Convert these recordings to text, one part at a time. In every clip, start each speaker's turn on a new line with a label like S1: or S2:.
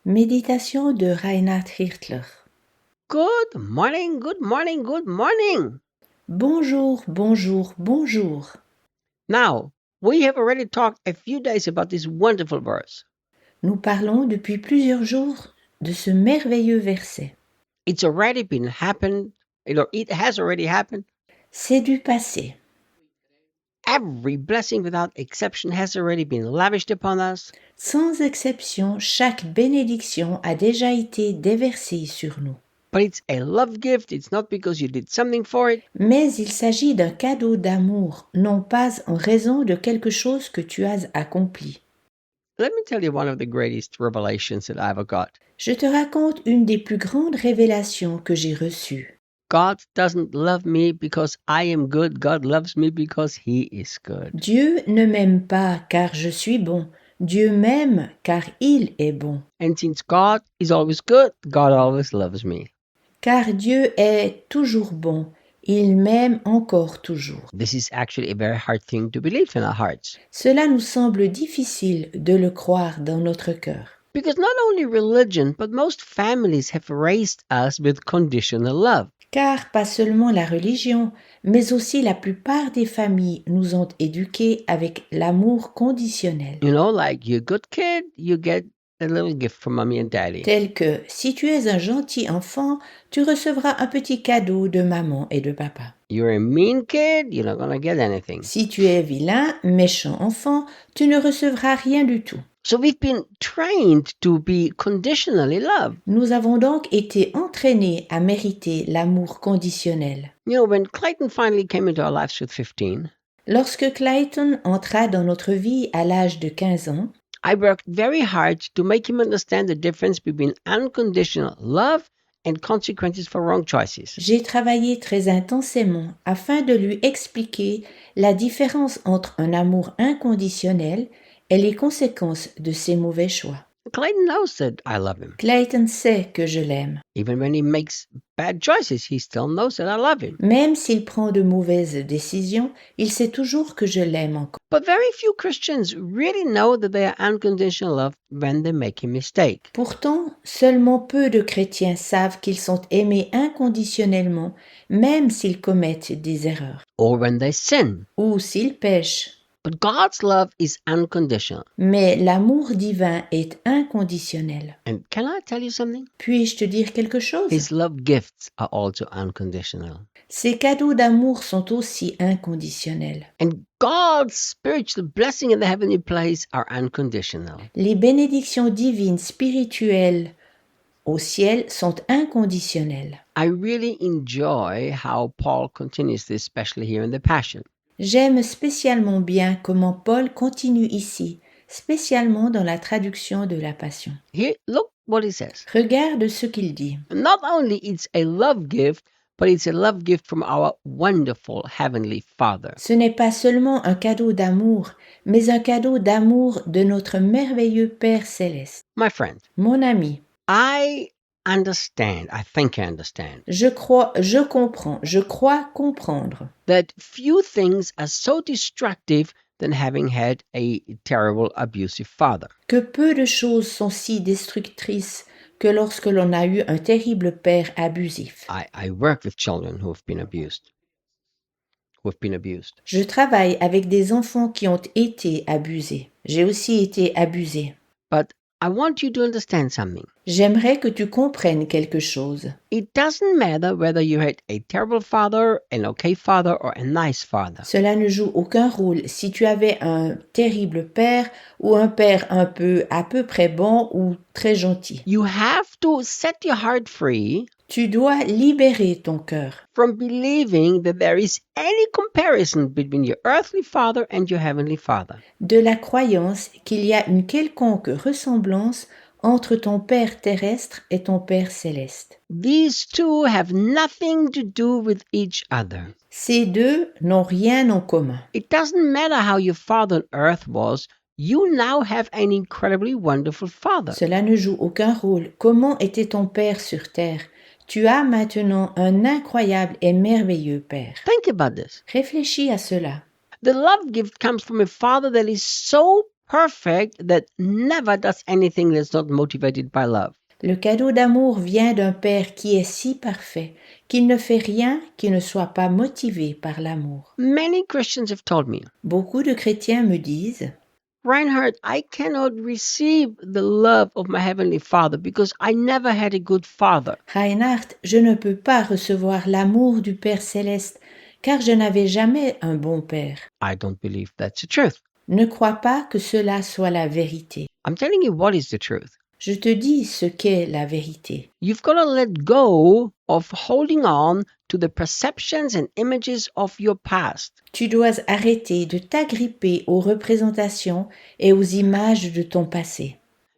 S1: Méditation de Reinhard Hirtler.
S2: Good morning, good morning, good morning.
S1: Bonjour, bonjour, bonjour.
S2: Now, we have already talked a few days about this wonderful verse.
S1: Nous parlons depuis plusieurs jours de ce merveilleux verset.
S2: It's already been happened, it has already happened.
S1: C'est du passé.
S2: Every blessing without exception has already been lavished upon us.
S1: Sans exception, chaque bénédiction a déjà été déversée sur nous.
S2: But it's a love gift. It's not because you did something for it.
S1: Mais il s'agit d'un cadeau d'amour, non pas en raison de quelque chose que tu as accompli.
S2: Let me tell you one of the greatest revelations that I ever got.
S1: Je te raconte une des plus grandes révélations que j'ai reçues.
S2: God doesn't love me because I am good. God loves me because He is good.
S1: Dieu ne m'aime pas car je suis bon. Dieu m'aime car il est bon.
S2: And since God is always good, God always loves me.
S1: Car Dieu est toujours bon. Il m'aime encore toujours.
S2: This is actually a very hard thing to believe in our hearts.
S1: Cela nous semble difficile de le croire dans notre cœur.
S2: Because not only religion, but most families have raised us with conditional love.
S1: Car pas seulement la religion, mais aussi la plupart des familles nous ont éduqués avec l'amour conditionnel.
S2: You know, like you're a good kid, you get a little gift from mommy and daddy.
S1: Tel que si tu es un gentil enfant, tu recevras un petit cadeau de maman et de papa.
S2: You're a mean kid, you're not going to get anything.
S1: Si tu es vilain, méchant enfant, tu ne recevras rien du tout.
S2: So we've been trained to be conditionally loved.
S1: Nous avons donc été entraînés à mériter l'amour conditionnel.
S2: You know, when Clayton finally came into our lives with 15,
S1: Lorsque Clayton entra dans notre vie à l'âge de 15 ans,
S2: I worked very hard to make him understand the difference between unconditional love and consequences for wrong choices.
S1: j'ai travaillé très intensément afin de lui expliquer la différence entre un amour inconditionnel et les conséquences de ses mauvais choix.
S2: Clayton knows that I love him.
S1: Clayton sait que je l'aime.
S2: Even when he makes bad choices, he still knows that I love him.
S1: Même s'il prend de mauvaises décisions, il sait toujours que je l'aime encore.
S2: But very few Christians really know that they are unconditional love when they make a mistake.
S1: Pourtant, seulement peu de chrétiens savent qu'ils sont aimés inconditionnellement, même s'ils commettent des erreurs
S2: Or when they sin.
S1: ou s'ils pêchent.
S2: But God's love is unconditional.
S1: Mais l'amour divin est inconditionnel.
S2: And can I tell you something?
S1: Puis-je te dire quelque chose?
S2: His love gifts are also unconditional.
S1: Ces cadeaux d'amour sont aussi inconditionnels.
S2: And God's spiritual blessing in the heavenly place are unconditional.
S1: Les bénédictions divines spirituelles au ciel sont inconditionnelles.
S2: I really enjoy how Paul continues this, especially here in the Passion.
S1: J'aime spécialement bien comment Paul continue ici, spécialement dans la traduction de la Passion.
S2: Here, look what he says.
S1: Regarde ce qu'il dit.
S2: Not only it's a love gift, but it's a love gift from our wonderful heavenly Father.
S1: Ce n'est pas seulement un cadeau d'amour, mais un cadeau d'amour de notre merveilleux Père céleste.
S2: My friend,
S1: Mon ami,
S2: I think I understand,
S1: je crois comprendre
S2: that few things are so destructive than having had a terrible abusive father.
S1: que peu de choses sont si destructrices que lorsque l'on a eu un terrible père abusif.
S2: I work with children who have been abused.
S1: Je travaille avec des enfants qui ont été abusés. J'ai aussi été abusée.
S2: But I want you to understand something.
S1: J'aimerais que tu comprennes quelque chose.
S2: It doesn't matter whether you had a terrible father, an okay father, or a nice father.
S1: Cela ne joue aucun rôle si tu avais un terrible père ou un père à peu près bon ou très gentil.
S2: You have to set your heart free
S1: Tu dois libérer ton cœur
S2: from believing that there is any comparison between your earthly father and your heavenly father.
S1: de la croyance qu'il y a une quelconque ressemblance entre ton Père terrestre et ton Père céleste.
S2: These two have nothing to do with each other.
S1: Ces deux n'ont rien en commun.
S2: It doesn't matter how your father on earth was, you now have an incredibly wonderful father.
S1: Cela ne joue aucun rôle. Comment était ton Père sur terre? Tu as maintenant un incroyable et merveilleux Père.
S2: Think about this.
S1: Réfléchis à cela.
S2: The love gift comes from a father that is so perfect, that never does anything that's not motivated by love.
S1: Le cadeau d'amour vient d'un Père qui est si parfait qu'il ne fait rien qui ne soit pas motivé par l'amour.
S2: Many Christians have told me,
S1: Beaucoup de chrétiens me disent
S2: Reinhard, I cannot receive the love of my Heavenly Father because I never had a good father.
S1: Reinhard, je ne peux pas recevoir l'amour du Père céleste car je n'avais jamais un bon Père.
S2: I don't believe that's the truth.
S1: Ne crois pas que cela soit la vérité.
S2: I'm telling you what is the truth.
S1: Je te dis ce qu'est la vérité.
S2: You've got to let go of holding on to the perceptions and images of your past.
S1: Tu dois arrêter de t'agripper aux représentations et aux images de ton passé.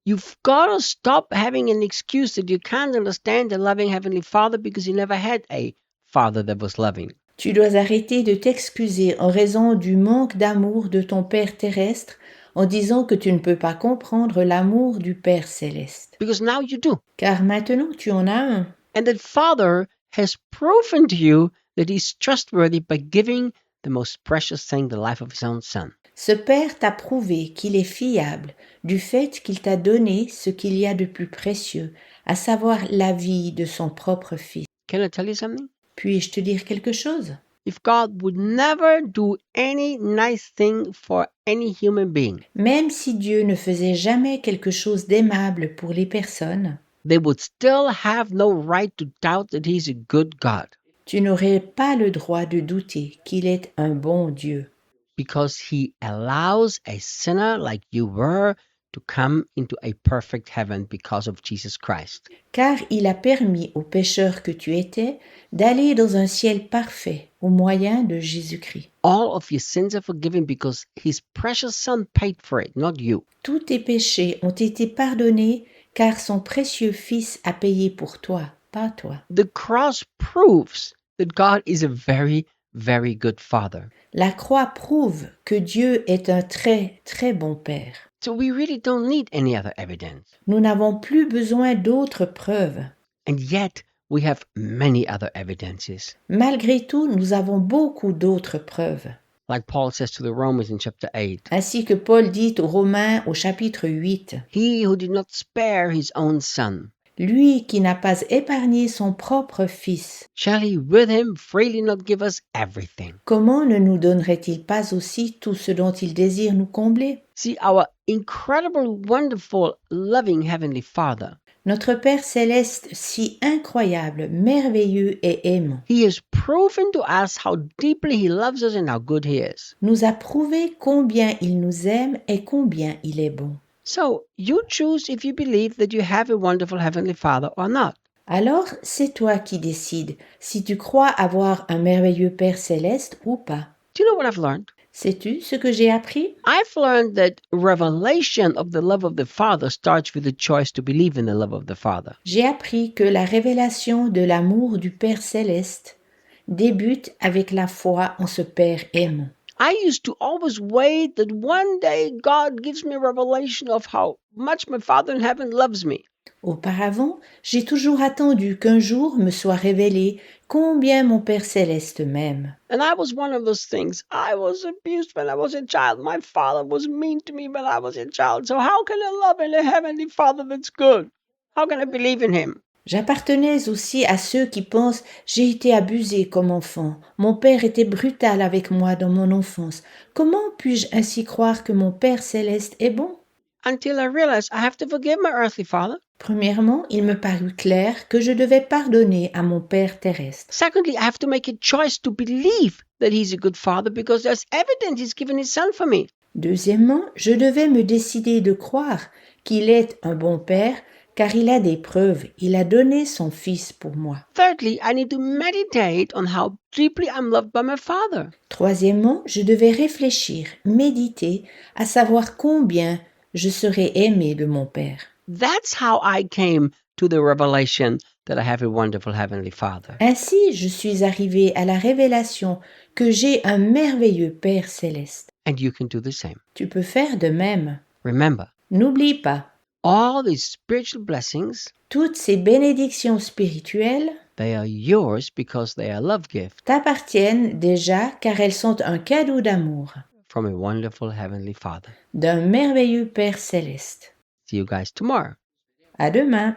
S2: You've got to stop having an excuse that you can't understand the loving Heavenly Father because you never had a father that was loving.
S1: Tu dois arrêter de t'excuser en raison du manque d'amour de ton Père terrestre en disant que tu ne peux pas comprendre l'amour du Père céleste.
S2: Because now you do.
S1: Car maintenant tu en as un.
S2: And that Father has proven to you that He's trustworthy by giving the most precious thing, the life of His own Son.
S1: Ce Père t'a prouvé qu'il est fiable du fait qu'il t'a donné ce qu'il y a de plus précieux, à savoir la vie de son propre Fils.
S2: Can I tell you something?
S1: Puis-je te dire quelque chose?
S2: If God would never do any nice thing for any human being,
S1: Même si Dieu ne faisait jamais quelque chose d'aimable pour les personnes,
S2: they would still have no right to doubt that He's a good God
S1: tu n'aurais pas le droit de douter qu'il est un bon Dieu,
S2: because He allows a sinner like you were to come into a perfect heaven because of Jesus Christ.
S1: car il a permis aux pécheurs que tu étais d'aller dans un ciel parfait au moyen de Jésus-Christ.
S2: All of your sins are forgiven because His precious Son paid for it, not you.
S1: Tous tes péchés ont été pardonnés car son précieux Fils a payé pour toi, pas toi.
S2: The cross proves that God is a very, very good Father.
S1: La croix prouve que Dieu est un très, très bon Père.
S2: So we really don't need any other evidence.
S1: Nous n'avons plus besoin d'autres preuves.
S2: And yet, we have many other evidences.
S1: Malgré tout, nous avons beaucoup d'autres preuves.
S2: Like Paul says to the Romans in chapter 8,
S1: Ainsi que Paul dit aux Romains au chapitre 8,
S2: He who did not spare His own Son,
S1: lui qui n'a pas épargné son propre Fils,
S2: shall He with Him freely not give us everything?
S1: comment ne nous donnerait-il pas aussi tout ce dont il désire nous combler?
S2: See, our incredible, wonderful, loving Heavenly Father,
S1: Notre Père céleste si incroyable, merveilleux et aimant,
S2: He has proven to us how deeply He loves us and how good He is.
S1: nous a prouvé combien il nous aime et combien il est bon.
S2: So, you choose if you believe that you have a wonderful Heavenly Father or not.
S1: Alors, c'est toi qui décides si tu crois avoir un merveilleux Père céleste ou pas.
S2: Do you know what I've learned?
S1: Sais-tu ce que j'ai appris?
S2: I've learned that revelation of the love of the Father starts with the choice to believe in the love of the Father.
S1: J'ai appris que la révélation de l'amour du Père céleste débute avec la foi en ce Père aimant.
S2: I used to always wait that one day God gives me a revelation of how much my Father in heaven loves me.
S1: Auparavant, j'ai toujours attendu qu'un jour me soit révélé combien mon Père céleste m'aime.
S2: And I was one of those things. I was abused when I was a child. My father was mean to me when I was a child. So how can I love a heavenly Father that's good? How can I believe in Him?
S1: J'appartenais aussi à ceux qui pensent « j'ai été abusé comme enfant, mon père était brutal avec moi dans mon enfance. Comment puis-je ainsi croire que mon Père céleste est bon ?»
S2: Until I realized I have to forgive my earthly father.
S1: Premièrement, il me parut clair que je devais pardonner à mon Père terrestre.
S2: Secondly, I have to make a choice to believe that He's a good Father because there's evidence He's given His Son for me.
S1: Deuxièmement, je devais me décider de croire qu'il est un bon Père car il a des preuves, il a donné son Fils pour moi.
S2: Thirdly, I need to meditate on how deeply I'm loved by my Father.
S1: Troisièmement, je devais réfléchir, méditer, à savoir combien je serai aimé de mon Père.
S2: That's how I came to the revelation that I have a wonderful Heavenly Father.
S1: Ainsi, je suis arrivé à la révélation que j'ai un merveilleux Père céleste.
S2: And you can do the same.
S1: Tu peux faire de même.
S2: Remember,
S1: N'oublie pas,
S2: all these spiritual blessings,
S1: toutes ces bénédictions spirituelles
S2: they are yours because they are love gifts
S1: t'appartiennent déjà car elles sont un cadeau d'amour
S2: from a wonderful Heavenly Father.
S1: d'un merveilleux Père céleste.
S2: See you guys tomorrow.
S1: À demain!